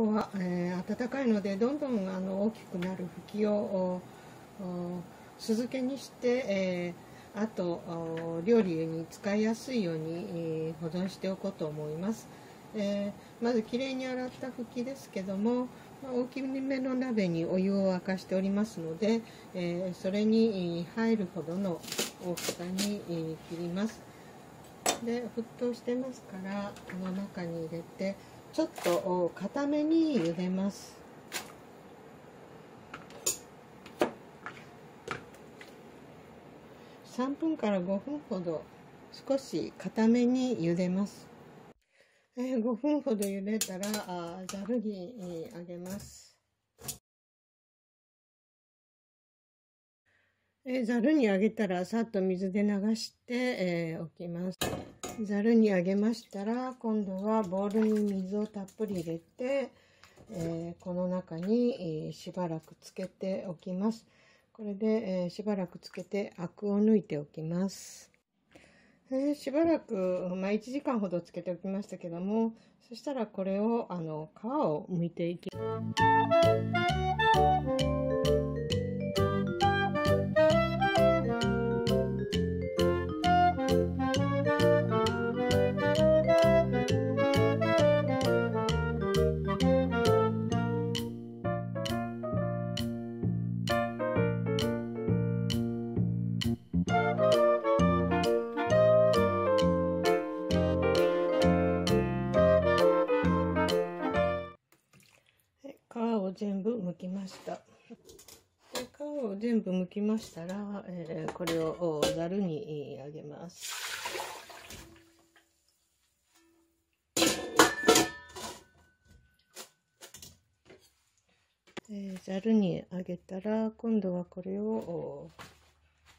日は、暖かいのでどんどん大きくなるフキを酢漬けにして、あと料理に使いやすいように、保存しておこうと思います。まずきれいに洗ったフキですけども、大きめの鍋にお湯を沸かしておりますので、それに入るほどの大きさに切ります。で、沸騰してますからこの中に入れてちょっと固めに茹でます。3分から5分ほど少し固めに茹でます。5分ほど茹でたらざるにあげます。ざるにあげたらさっと水で流して、おきます。ざるにあげましたら今度はボウルに水をたっぷり入れて、この中に、しばらくつけておきます。これで、しばらくつけてアクを抜いておきます。しばらく、1時間ほどつけておきましたけども、そしたらこれを皮を剥いていきます。皮を全部剥きました。で、皮を全部剥きましたら、これをざるにあげます。ざるにあげたら今度はこれを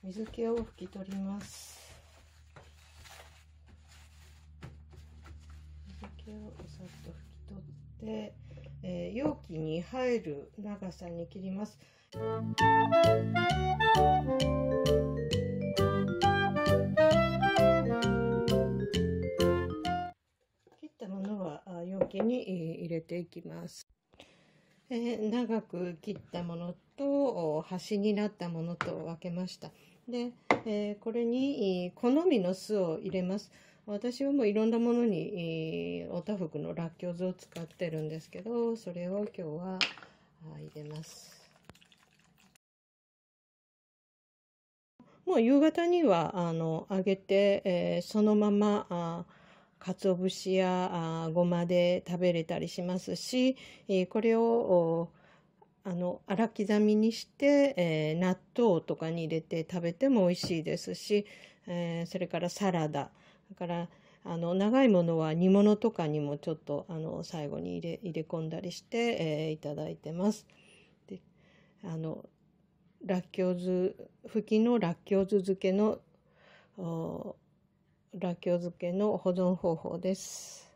水気を拭き取ります。水気をさっと拭き取って、容器に入る長さに切ります。切ったものは容器に入れていきます。長く切ったものと端になったものと分けました。で、これに好みの酢を入れます。私はもういろんなものにおたふくのらっきょう酢を使ってるんですけど、それを今日は入れます。もう夕方には揚げて、そのまま鰹節やごまで食べれたりしますし、これを粗刻みにして、納豆とかに入れて食べても美味しいですし、それからサラダ、だから長いものは煮物とかにもちょっと最後に入れ込んだりして、いただいてます。で、らっきょう酢、ふきのらっきょう酢漬けのらっきょう漬けの保存方法です。